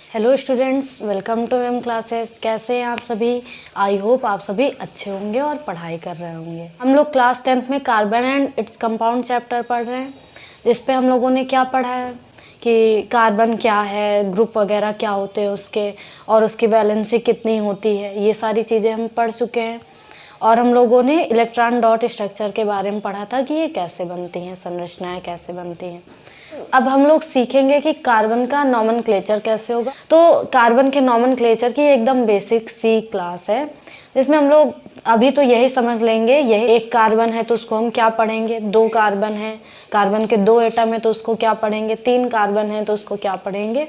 Hello students, welcome to M classes. कैसे हैं आप सभी? आई होप आप सभी अच्छे होंगे और पढ़ाई कर रहे होंगे। हम लोग क्लास 10th में carbon and its compound chapter पढ़ रहे हैं, जिस पे हम लोगों ने क्या पढ़ा है कि कार्बन क्या है, ग्रुप वगैरह क्या होते हैं उसके, और उसकी वैलेंसी कितनी होती है। ये सारी चीज़ें हम पढ़ चुके हैं। और हम लोगों ने इलेक्ट्रॉन डॉट स्ट्रक्चर के बारे में पढ़ा था कि ये कैसे बनती हैं, संरचनाएं कैसे बनती हैं। अब हम लोग सीखेंगे कि कार्बन का नॉमेनक्लेचर कैसे होगा। तो कार्बन के नॉमेनक्लेचर की एकदम बेसिक सी क्लास है, जिसमें हम लोग अभी तो यही समझ लेंगे। यही एक कार्बन है तो उसको हम क्या पढ़ेंगे, 2 कार्बन है, कार्बन के 2 एटम है तो उसको क्या पढ़ेंगे, 3 कार्बन है तो उसको क्या पढ़ेंगे।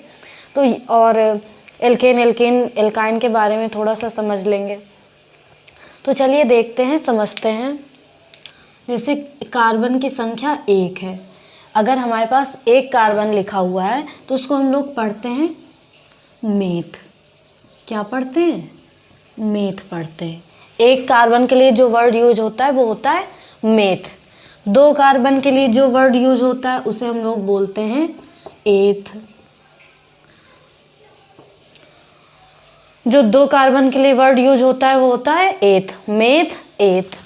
तो और एल्केन एल्कीन एल्काइन के बारे में थोड़ा सा समझ लेंगे। तो चलिए देखते हैं, समझते हैं। जैसे कार्बन की संख्या 1 है, अगर हमारे पास 1 कार्बन लिखा हुआ है तो उसको हम लोग पढ़ते हैं मेथ। क्या पढ़ते हैं? मेथ पढ़ते हैं। 1 कार्बन के लिए जो वर्ड यूज होता है वो होता है मेथ। 2 कार्बन के लिए जो वर्ड यूज होता है उसे हम लोग बोलते हैं एथ। जो 2 कार्बन के लिए वर्ड यूज होता है वो होता है एथ, मेथ, एथ।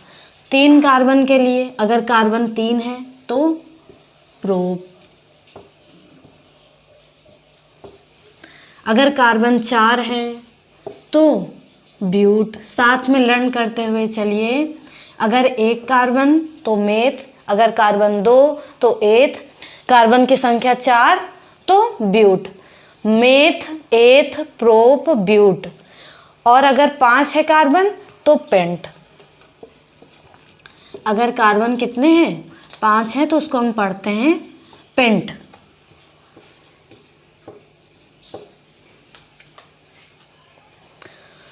3 कार्बन के लिए, अगर कार्बन 3 है तो प्रोप। अगर कार्बन 4 है तो ब्यूट। साथ में लर्न करते हुए चलिए, अगर 1 कार्बन तो मेथ, अगर कार्बन 2 तो एथ, कार्बन की संख्या 4 तो ब्यूट। Meth, eth, prop, ब्यूट। और अगर 5 है कार्बन तो पेंट। अगर कार्बन कितने हैं? 5 हैं तो उसको हम पढ़ते हैं paint.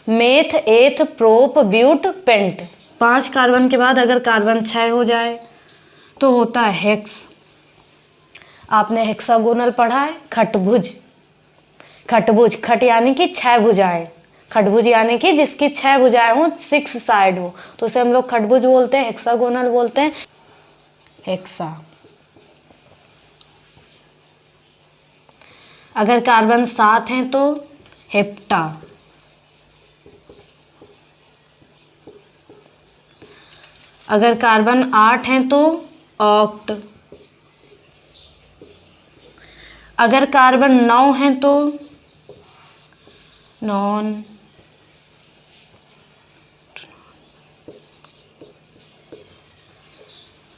Meth, eth, prop, but, paint. 5 carbon के बाद अगर कार्बन 6 हो जाए तो होता है हेक्स। आपने हेक्सागोनल पढ़ा है, खटभुज। खटभुज, खट यानी कि 6 भुजाएं, खटभुज यानी कि जिसकी 6 भुजाएं हो, 6 साइड हो, तो उसे हम लोग खटभुज बोलते हैं, हेक्सागोनल बोलते हैं, हेक्सा। अगर कार्बन 7 हैं तो हेप्टा। अगर कार्बन 8 हैं तो ऑक्ट। अगर कार्बन 9 हैं तो नॉन।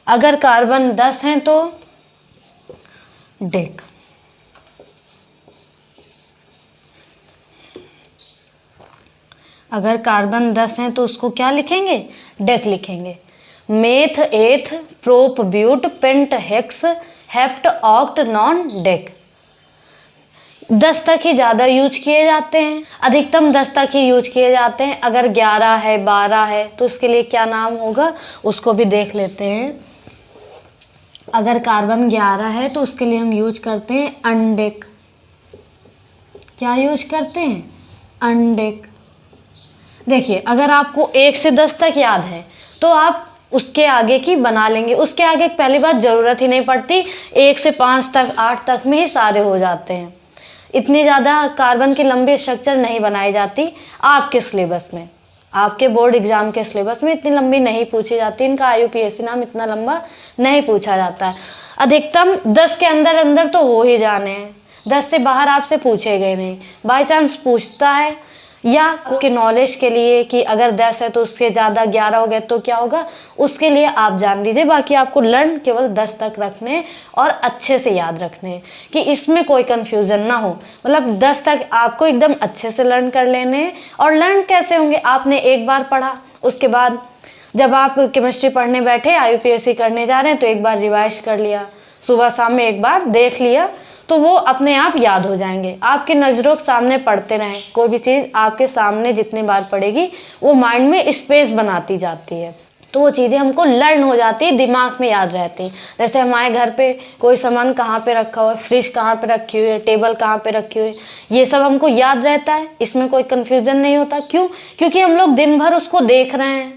अगर कार्बन 10 हैं तो डेक। अगर कार्बन 10 हैं तो उसको क्या लिखेंगे? डेक लिखेंगे। Meth, eth, prop, but, pent, hex, hept, oct, non, dec. 10 तक ही ज़्यादा यूज किए जाते हैं, अधिकतम 10 तक ही यूज किए जाते हैं। अगर 11 है, 12 है तो उसके लिए क्या नाम होगा, उसको भी देख लेते हैं। अगर कार्बन 11 है तो उसके लिए हम यूज करते हैं अनडेक। क्या यूज करते हैं? अनडेक। देखिए, अगर आपको 1 से 10 तक याद है तो आप उसके आगे की बना लेंगे। उसके आगे पहली बात ज़रूरत ही नहीं पड़ती, 1 से 5 तक, 8 तक में ही सारे हो जाते हैं। इतनी ज़्यादा कार्बन की लंबी स्ट्रक्चर नहीं बनाई जाती आपके सिलेबस में, आपके बोर्ड एग्जाम के सिलेबस में इतनी लंबी नहीं पूछी जाती। इनका IUPAC नाम इतना लंबा नहीं पूछा जाता है। अधिकतम 10 के अंदर अंदर तो हो ही जाने हैं, 10 से बाहर आपसे पूछे गए नहीं। बाई चांस पूछता है या के नॉलेज के लिए कि अगर 10 है तो उसके ज़्यादा 11 हो गए तो क्या होगा, उसके लिए आप जान लीजिए। बाकी आपको लर्न केवल 10 तक रखने और अच्छे से याद रखने, कि इसमें कोई कन्फ्यूज़न ना हो। मतलब 10 तक आपको एकदम अच्छे से लर्न कर लेने। और लर्न कैसे होंगे? आपने एक बार पढ़ा, उसके बाद जब आप केमिस्ट्री पढ़ने बैठे, IUPAC करने जा रहे हैं तो एक बार रिवाइज कर लिया, सुबह शाम में एक बार देख लिया, तो वो अपने आप याद हो जाएंगे। आपके नज़रों के सामने पढ़ते रहें, कोई भी चीज़ आपके सामने जितने बार पड़ेगी वो माइंड में स्पेस बनाती जाती है, तो वो चीज़ें हमको लर्न हो जाती है, दिमाग में याद रहती। जैसे हमारे घर पे कोई सामान कहाँ पे रखा हुआ है, फ्रिज कहाँ पे रखी हुई है, टेबल कहाँ पे रखी हुई है, ये सब हमको याद रहता है, इसमें कोई कन्फ्यूज़न नहीं होता। क्यों? क्योंकि हम लोग दिन भर उसको देख रहे हैं,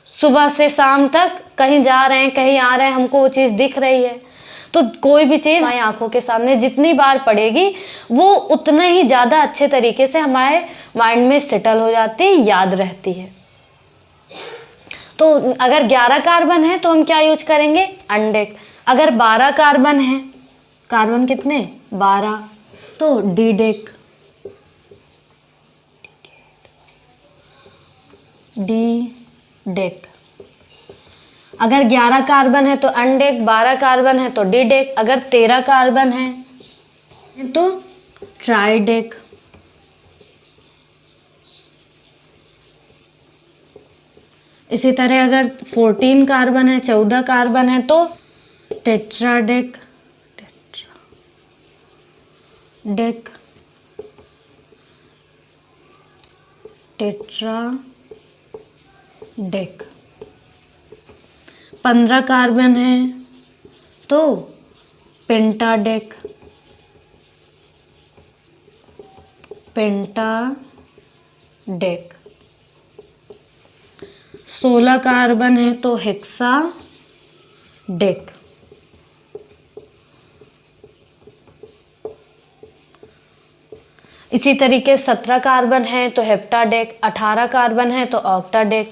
सुबह से शाम तक कहीं जा रहे हैं, कहीं आ रहे हैं, हमको वो चीज़ दिख रही है। तो कोई भी चीज़ हमारी आंखों के सामने जितनी बार पड़ेगी वो उतना ही ज़्यादा अच्छे तरीके से हमारे माइंड में सेटल हो जाती है, याद रहती है। तो अगर 11 कार्बन है तो हम क्या यूज करेंगे, अनडेक। अगर 12 कार्बन है, कार्बन कितने 12, तो डी डेक, डी डेक। अगर 11 कार्बन है तो अनडेक, 12 कार्बन है तो डी डेक, अगर 13 कार्बन है तो ट्राइडेक। इसी तरह अगर 14 कार्बन है, 14 कार्बन है तो टेट्राडेक, डेक, टेट्राडेक। 15 कार्बन है तो पेंटाडेक, पेंटाडेक। 16 कार्बन है तो हेक्साडेक, इसी तरीके 17 कार्बन है तो हेप्टाडेक, 18 कार्बन है तो ऑक्टाडेक,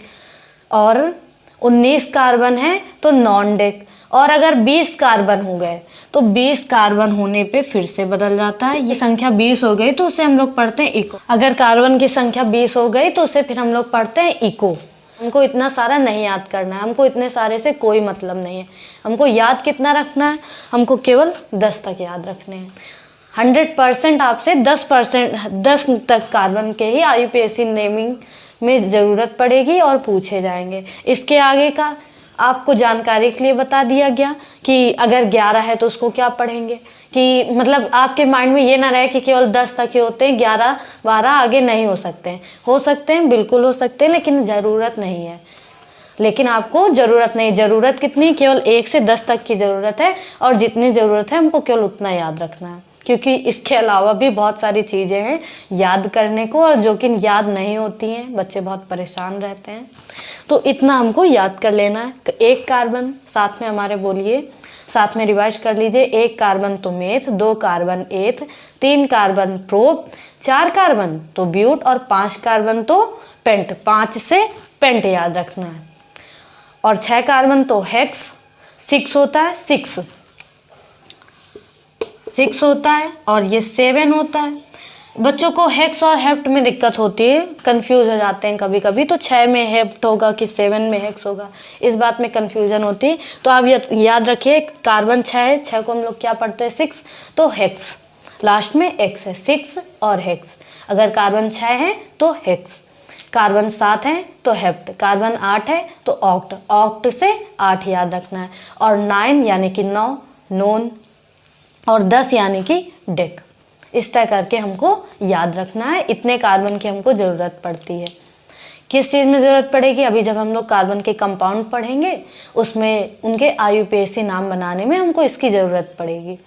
और 19 कार्बन है तो नॉन डेक। और अगर 20 कार्बन हो गए तो 20 कार्बन होने पे फिर से बदल जाता है। ये संख्या 20 हो गई तो उसे हम लोग पढ़ते हैं इको। अगर कार्बन की संख्या 20 हो गई तो उसे फिर हम लोग पढ़ते हैं इको। हमको इतना सारा नहीं याद करना है, हमको इतने सारे से कोई मतलब नहीं है। हमको याद कितना रखना है, हमको केवल 10 तक याद रखने हैं। 100% आपसे 10 तक कार्बन के ही IUPAC नेमिंग में ज़रूरत पड़ेगी और पूछे जाएंगे। इसके आगे का आपको जानकारी के लिए बता दिया गया कि अगर 11 है तो उसको क्या पढ़ेंगे, कि मतलब आपके माइंड में ये ना रहे कि केवल 10 तक ही होते हैं, 11 12 आगे नहीं हो सकते हैं। हो सकते हैं, बिल्कुल हो सकते हैं, लेकिन ज़रूरत नहीं है। लेकिन आपको ज़रूरत नहीं, ज़रूरत कितनी, केवल 1 से 10 तक की ज़रूरत है, और जितनी ज़रूरत है हमको केवल उतना याद रखना है। क्योंकि इसके अलावा भी बहुत सारी चीज़ें हैं याद करने को, और जो कि याद नहीं होती हैं, बच्चे बहुत परेशान रहते हैं। तो इतना हमको याद कर लेना है। एक कार्बन साथ में हमारे बोलिए, साथ में रिवाइज कर लीजिए। 1 कार्बन तो मेथ, 2 कार्बन एथ, 3 कार्बन प्रोप, 4 कार्बन तो ब्यूट, और 5 कार्बन तो पेंट। 5 से पेंट याद रखना है। और 6 कार्बन तो हेक्स, 6 होता है, 6 होता है, और ये 7 होता है। बच्चों को हेक्स और हेप्ट में दिक्कत होती है, कंफ्यूज हो जाते हैं कभी कभी, तो 6 में हेप्ट होगा कि 7 में हेक्स होगा, इस बात में कंफ्यूजन होती है। तो आप याद रखिए, कार्बन 6 है, 6 को हम लोग क्या पढ़ते हैं, 6, तो हेक्स, लास्ट में एक्स है, 6 और हेक्स। अगर कार्बन 6 है तो हेक्स, कार्बन 7 है तो हेप्ट, कार्बन 8 है तो ऑक्ट, ऑक्ट से 8 याद रखना है, और 9 यानी कि 9 नोन, और 10 यानी कि डेक। इस तरह करके हमको याद रखना है। इतने कार्बन की हमको ज़रूरत पड़ती है। किस चीज़ में ज़रूरत पड़ेगी, अभी जब हम लोग कार्बन के कंपाउंड पढ़ेंगे उसमें उनके IUPAC नाम बनाने में हमको इसकी ज़रूरत पड़ेगी।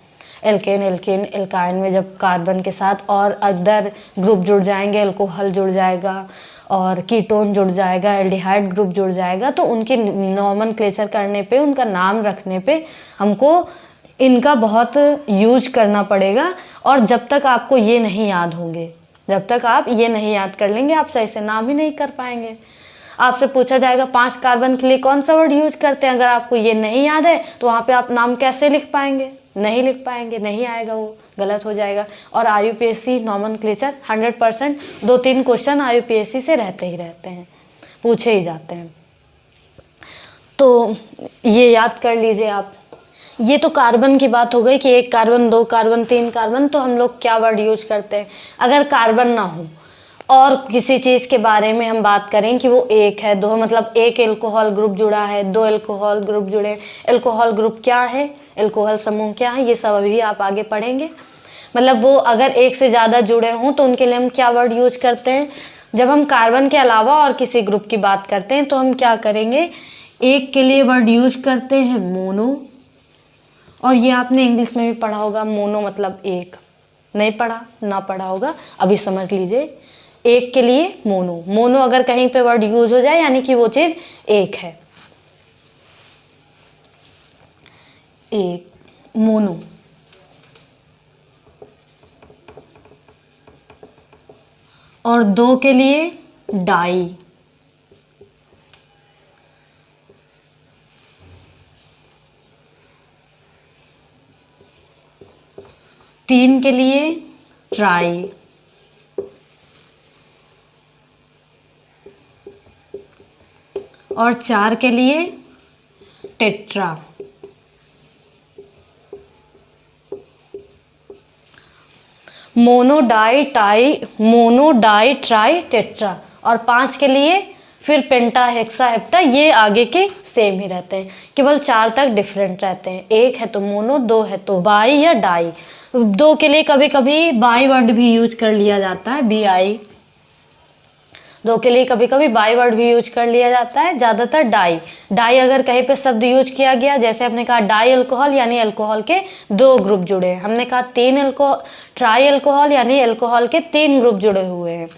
एल्केन, एल्केन, एल्काइन में जब कार्बन के साथ और अदर ग्रुप जुड़ जाएंगे, अल्कोहल जुड़ जाएगा और कीटोन जुड़ जाएगा, एल्डिहाइड ग्रुप जुड़ जाएगा, तो उनकी नॉमेनक्लेचर करने पे, उनका नाम रखने पे हमको इनका बहुत यूज करना पड़ेगा। और जब तक आपको ये नहीं याद होंगे, जब तक आप ये नहीं याद कर लेंगे, आप सही से नाम ही नहीं कर पाएंगे। आपसे पूछा जाएगा 5 कार्बन के लिए कौन सा वर्ड यूज करते हैं, अगर आपको ये नहीं याद है तो वहाँ पे आप नाम कैसे लिख पाएंगे, नहीं लिख पाएंगे, नहीं आएगा, वो गलत हो जाएगा। और IUPAC नॉमेनक्लेचर 100% 2-3 क्वेश्चन IUPAC से रहते ही रहते हैं, पूछे ही जाते हैं। तो ये याद कर लीजिए आप। ये तो कार्बन की बात हो गई कि 1 कार्बन, 2 कार्बन, 3 कार्बन, तो हम लोग क्या वर्ड यूज करते हैं। अगर कार्बन ना हो और किसी चीज़ के बारे में हम बात करें कि वो 1 है, 2, मतलब 1 एल्कोहल ग्रुप जुड़ा है, 2 एल्कोहल ग्रुप जुड़े, एल्कोहल ग्रुप क्या है, एल्कोहल समूह क्या है, ये सब अभी आप आगे पढ़ेंगे। मतलब वो अगर 1 से ज़्यादा जुड़े हों तो उनके लिए हम क्या वर्ड यूज करते हैं। जब हम कार्बन के अलावा और किसी ग्रुप की बात करते हैं तो हम क्या करेंगे, 1 के लिए वर्ड यूज करते हैं मोनो, और ये आपने इंग्लिश में भी पढ़ा होगा, मोनो मतलब 1। नहीं पढ़ा, ना पढ़ा होगा, अभी समझ लीजिए। 1 के लिए मोनो, मोनो अगर कहीं पे वर्ड यूज हो जाए यानी कि वो चीज़ 1 है। 1 मोनो, और 2 के लिए डाई, तीन के लिए ट्राई, और 4 के लिए tetra. Mono di tri tetra. और 5 के लिए फिर पेंटा हेक्सा हेप्टा, ये आगे के सेम ही रहते हैं, केवल 4 तक डिफरेंट रहते हैं। 1 है तो मोनो, 2 है तो बाई या डाई। 2 के लिए कभी कभी बाई वर्ड भी यूज कर लिया जाता है, BI। 2 के लिए कभी कभी बाई वर्ड भी यूज कर लिया जाता है, ज़्यादातर डाई। डाई अगर कहीं पे शब्द यूज किया गया, जैसे हमने कहा डाई अल्कोहल यानी अल्कोहल के 2 ग्रुप जुड़े हैं। हमने कहा ट्राई अल्कोहल यानी अल्कोहल के 3 ग्रुप जुड़े हुए हैं।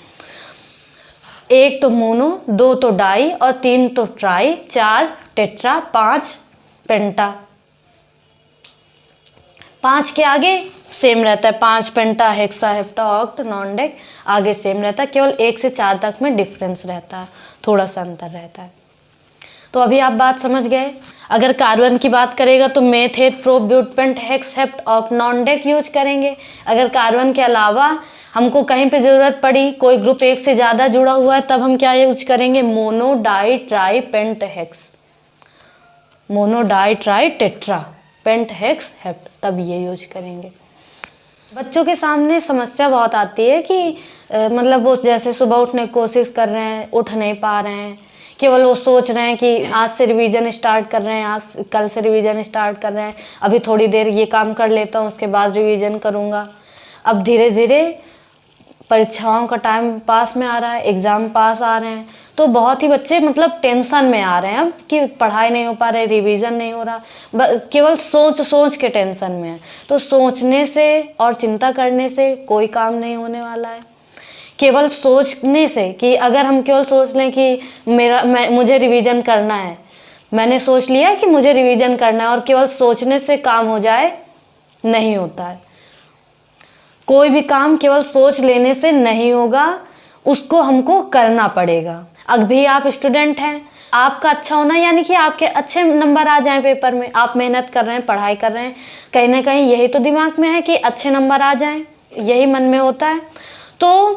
1 तो मोनो, 2 तो डाई, और 3 तो ट्राई, 4 टेट्रा, 5 पेंटा। 5 के आगे सेम रहता है, 5 penta hexa hepta oct non dec, आगे सेम रहता है, केवल 1 से 4 तक में डिफरेंस रहता है, थोड़ा सा अंतर रहता है। तो अभी आप बात समझ गए। अगर कार्बन की बात करेगा तो meth, eth, prop, but, pent, hex, hept, oct, non dec use करेंगे। अगर कार्बन के अलावा हमको कहीं पे ज़रूरत पड़ी, कोई ग्रुप 1 से ज़्यादा जुड़ा हुआ है, तब हम क्या यूज करेंगे? Mono, di, tri, pent, hex. Mono, di, tri, tetra, pent, hex, hept, तब ये यूज करेंगे। बच्चों के सामने समस्या बहुत आती है कि मतलब वो जैसे सुबह उठने की कोशिश कर रहे हैं, उठ नहीं पा रहे हैं, केवल वो सोच रहे हैं कि आज से रिवीजन स्टार्ट कर रहे हैं, आज कल से रिवीजन स्टार्ट कर रहे हैं, अभी थोड़ी देर ये काम कर लेता हूँ, उसके बाद रिवीजन करूँगा। अब धीरे धीरे परीक्षाओं का टाइम पास में आ रहा है, एग्ज़ाम पास आ रहे हैं, तो बहुत ही बच्चे मतलब टेंशन में आ रहे हैं अब कि पढ़ाई नहीं हो पा रही, रिवीजन नहीं हो रहा, बस केवल सोच के टेंशन में है। तो सोचने से और चिंता करने से कोई काम नहीं होने वाला है। केवल सोचने से, कि अगर हम केवल सोच लें कि मुझे रिवीजन करना है, मैंने सोच लिया कि मुझे रिवीजन करना है, और केवल सोचने से काम हो जाए, नहीं होता है। कोई भी काम केवल सोच लेने से नहीं होगा, उसको हमको करना पड़ेगा। अभी आप स्टूडेंट हैं, आपका अच्छा होना यानी कि आपके अच्छे नंबर आ जाएं पेपर में, आप मेहनत कर रहे हैं, पढ़ाई कर रहे हैं, कहीं ना कहीं यही तो दिमाग में है कि अच्छे नंबर आ जाएं, यही मन में होता है। तो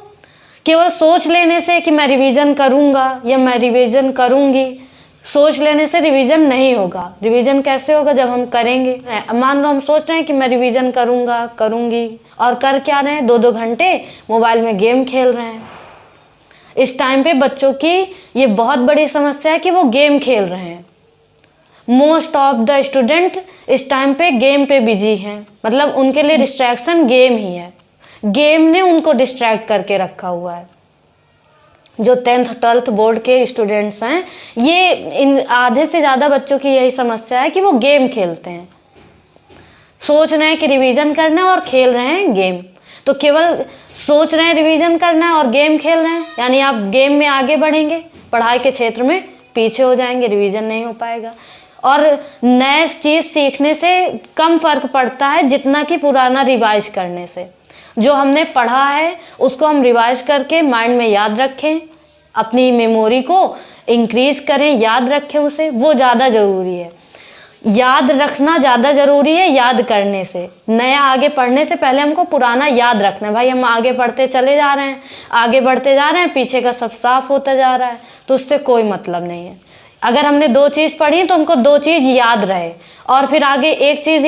केवल सोच लेने से कि मैं रिवीजन करूँगा या मैं रिवीजन करूँगी, सोच लेने से रिवीजन नहीं होगा। रिवीजन कैसे होगा? जब हम करेंगे। मान लो हम सोच रहे हैं कि मैं रिवीजन करूँगा, करूँगी, और कर क्या रहे हैं? 2-2 घंटे मोबाइल में गेम खेल रहे हैं। इस टाइम पे बच्चों की ये बहुत बड़ी समस्या है कि वो गेम खेल रहे हैं। मोस्ट ऑफ द स्टूडेंट इस टाइम पे गेम पे बिजी हैं, मतलब उनके लिए डिस्ट्रैक्शन गेम ही है। गेम ने उनको डिस्ट्रैक्ट करके रखा हुआ है। जो 10th 12th बोर्ड के स्टूडेंट्स हैं, ये इन आधे से ज़्यादा बच्चों की यही समस्या है कि वो गेम खेलते हैं, सोच रहे हैं कि रिवीजन करना है और खेल रहे हैं गेम। तो केवल सोच रहे हैं रिवीजन करना है और गेम खेल रहे हैं, यानी आप गेम में आगे बढ़ेंगे, पढ़ाई के क्षेत्र में पीछे हो जाएंगे, रिवीजन नहीं हो पाएगा। और नए चीज़ सीखने से कम फर्क पड़ता है जितना कि पुराना रिवाइज करने से। जो हमने पढ़ा है उसको हम रिवाइज करके माइंड में याद रखें, अपनी मेमोरी को इंक्रीज करें, याद रखें उसे, वो ज़्यादा ज़रूरी है। याद रखना ज़्यादा ज़रूरी है याद करने से। नया आगे पढ़ने से पहले हमको पुराना याद रखना है। भाई हम आगे बढ़ते चले जा रहे हैं, आगे बढ़ते जा रहे हैं, पीछे का सब साफ होता जा रहा है, तो उससे कोई मतलब नहीं है। अगर हमने 2 चीज़ पढ़ी तो हमको 2 चीज़ याद रहे, और फिर आगे एक चीज़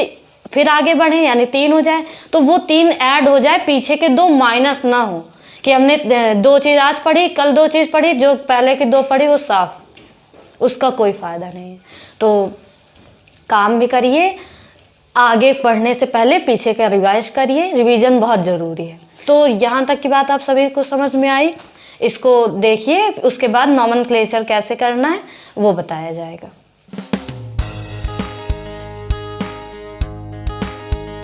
फिर आगे बढ़े यानी 3 हो जाए, तो वो 3 ऐड हो जाए, पीछे के 2 माइनस ना हो कि हमने 2 चीज़ आज पढ़ी, कल 2 चीज़ पढ़ी, जो पहले की 2 पढ़ी वो साफ, उसका कोई फ़ायदा नहीं है। तो काम भी करिए, आगे पढ़ने से पहले पीछे का रिवाइज करिए, रिवीजन बहुत ज़रूरी है। तो यहाँ तक की बात आप सभी को समझ में आई। इसको देखिए, उसके बाद नॉमेनक्लेचर कैसे करना है वो बताया जाएगा।